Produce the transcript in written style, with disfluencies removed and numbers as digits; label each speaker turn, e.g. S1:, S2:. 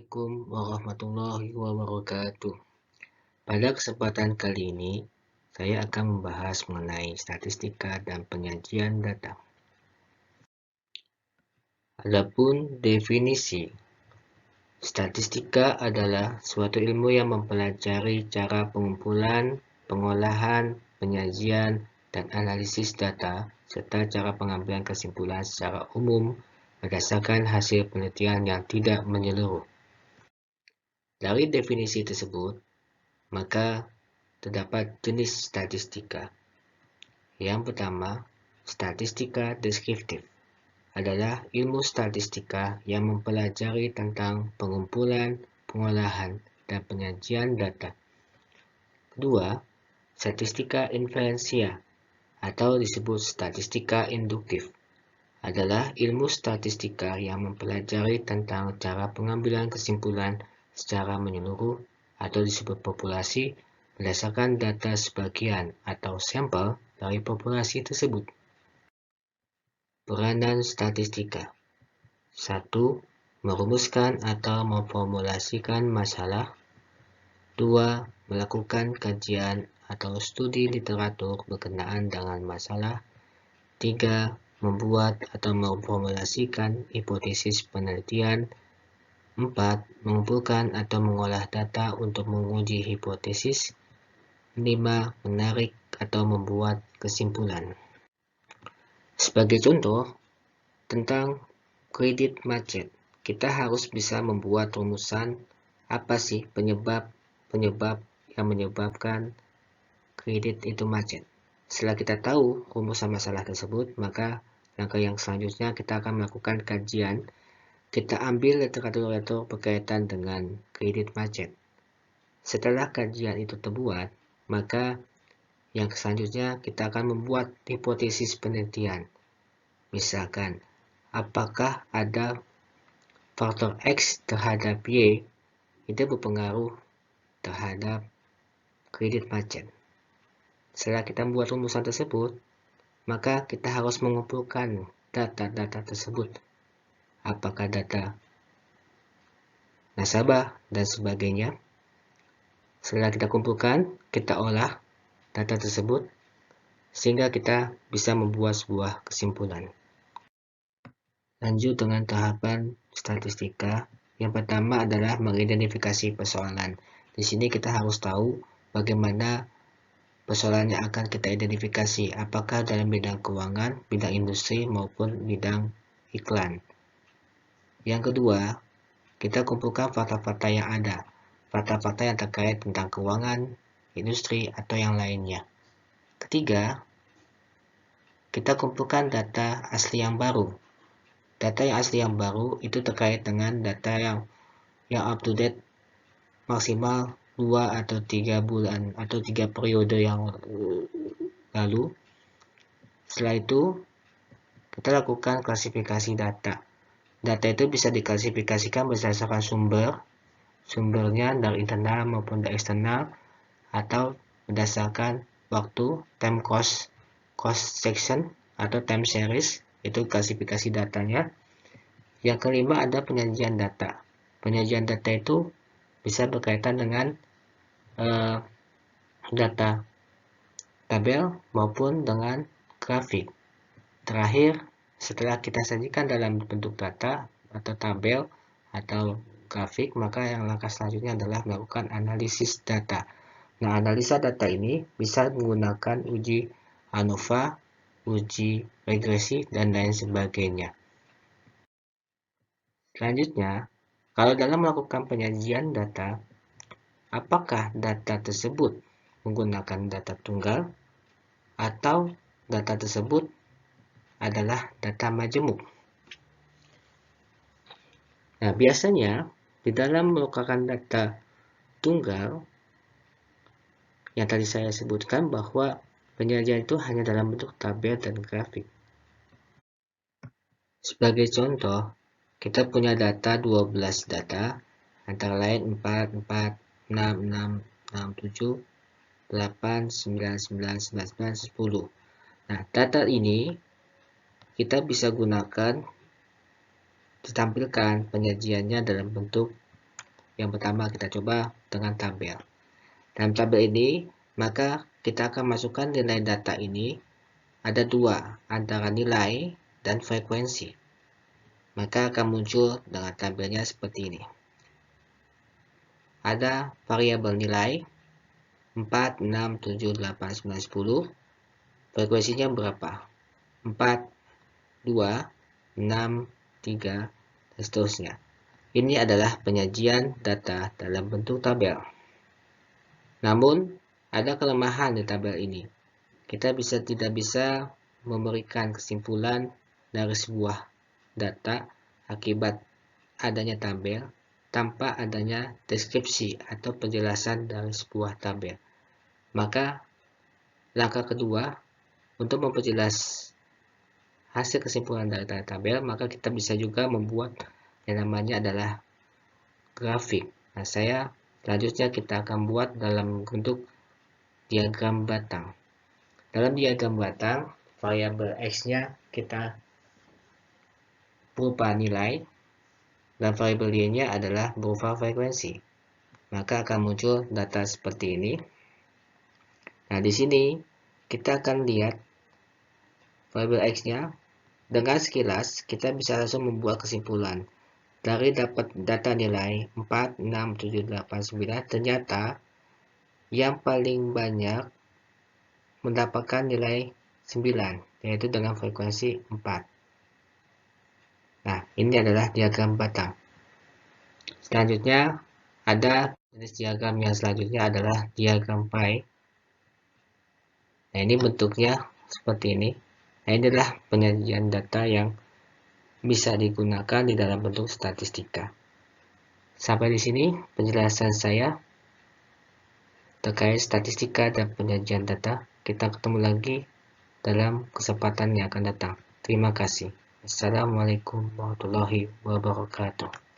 S1: Assalamualaikum warahmatullahi wabarakatuh. Pada kesempatan kali ini, saya akan membahas mengenai statistika dan penyajian data. Adapun definisi, statistika adalah suatu ilmu yang mempelajari cara pengumpulan, pengolahan, penyajian, dan analisis data, serta cara pengambilan kesimpulan secara umum berdasarkan hasil penelitian yang tidak menyeluruh. Dari definisi tersebut, maka terdapat jenis statistika. Yang pertama, statistika deskriptif adalah ilmu statistika yang mempelajari tentang pengumpulan, pengolahan, dan penyajian data. Kedua, statistika inferensia atau disebut statistika induktif adalah ilmu statistika yang mempelajari tentang cara pengambilan kesimpulan secara menyeluruh atau disebut populasi berdasarkan data sebagian atau sampel dari populasi tersebut. Peranan statistika. 1. Merumuskan atau memformulasikan masalah. 2. Melakukan kajian atau studi literatur berkenaan dengan masalah. 3. Membuat atau memformulasikan hipotesis penelitian. 4. Mengumpulkan atau mengolah data untuk menguji hipotesis. 5. Menarik atau membuat kesimpulan. Sebagai contoh, tentang kredit macet, kita harus bisa membuat rumusan apa sih penyebab yang menyebabkan kredit itu macet. Setelah kita tahu rumusan masalah tersebut, maka langkah yang selanjutnya kita akan melakukan kajian. Kita ambil literatur berkaitan dengan kredit macet. Setelah kajian itu terbuat, maka yang selanjutnya kita akan membuat hipotesis penelitian. Misalkan, apakah ada faktor X terhadap Y itu berpengaruh terhadap kredit macet. Setelah kita membuat rumusan tersebut, maka kita harus mengumpulkan data-data tersebut. Apakah data nasabah dan sebagainya. Setelah kita kumpulkan, kita olah data tersebut sehingga kita bisa membuat sebuah kesimpulan. Lanjut dengan tahapan statistika. Yang pertama adalah mengidentifikasi persoalan. Di sini kita harus tahu bagaimana persoalan yang akan kita identifikasi, apakah dalam bidang keuangan, bidang industri, maupun bidang iklan. Yang kedua, kita kumpulkan fakta-fakta yang ada, fakta-fakta yang terkait tentang keuangan, industri, atau yang lainnya. Ketiga, kita kumpulkan data asli yang baru. Data yang asli yang baru itu terkait dengan data yang up to date maksimal 2 atau 3 bulan atau 3 periode yang lalu. Setelah itu, kita lakukan klasifikasi data. Data itu bisa diklasifikasikan berdasarkan sumbernya dari internal maupun dari eksternal, atau berdasarkan waktu, time cost section, atau time series, itu klasifikasi datanya. Yang kelima ada penyajian data. Penyajian data itu bisa berkaitan dengan data tabel maupun dengan grafik. Terakhir, setelah kita sajikan dalam bentuk data atau tabel atau grafik, maka yang langkah selanjutnya adalah melakukan analisis data. Nah, analisa data ini bisa menggunakan uji ANOVA, uji regresi, dan lain sebagainya. Selanjutnya, kalau dalam melakukan penyajian data, apakah data tersebut menggunakan data tunggal atau data tersebut adalah data majemuk? Nah, biasanya di dalam melakukan data tunggal yang tadi saya sebutkan bahwa penyajian itu hanya dalam bentuk tabel dan grafik. Sebagai contoh, kita punya data 12 data, antara lain 4, 4, 6, 6, 6, 7, 8, 9, 9, 9, 9, 10. Nah, data ini kita bisa gunakan ditampilkan penyajiannya dalam bentuk Yang pertama kita coba dengan tabel. Dalam tabel ini, maka kita akan masukkan nilai data ini ada dua, antara nilai dan frekuensi. Maka akan muncul dengan tabelnya seperti ini. Ada variabel nilai 4, 6, 7, 8, 9, 10. Frekuensinya berapa? 4, 2, 6, 3, dan seterusnya. Ini adalah penyajian data dalam bentuk tabel. Namun, ada kelemahan di tabel ini. Kita tidak bisa memberikan kesimpulan dari sebuah data akibat adanya tabel tanpa adanya deskripsi atau penjelasan dari sebuah tabel. Maka, langkah kedua, untuk memperjelas hasil kesimpulan dari tabel, maka kita bisa juga membuat yang namanya adalah grafik. Nah, selanjutnya kita akan buat dalam bentuk diagram batang. Dalam diagram batang, variabel X-nya kita berupa nilai, dan variabel Y-nya adalah berupa frekuensi. Maka akan muncul data seperti ini. Nah, di sini kita akan lihat variabel X-nya. Dengan sekilas, kita bisa langsung membuat kesimpulan. Dari dapat data nilai 4, 6, 7, 8, 9, ternyata yang paling banyak mendapatkan nilai 9, yaitu dengan frekuensi 4. Nah, ini adalah diagram batang. Selanjutnya, ada jenis diagram yang selanjutnya adalah diagram pie. Nah, ini bentuknya seperti ini. Nah, ini adalah penyajian data yang bisa digunakan di dalam bentuk statistika. Sampai di sini penjelasan saya terkait statistika dan penyajian data. Kita ketemu lagi dalam kesempatan yang akan datang. Terima kasih. Assalamualaikum warahmatullahi wabarakatuh.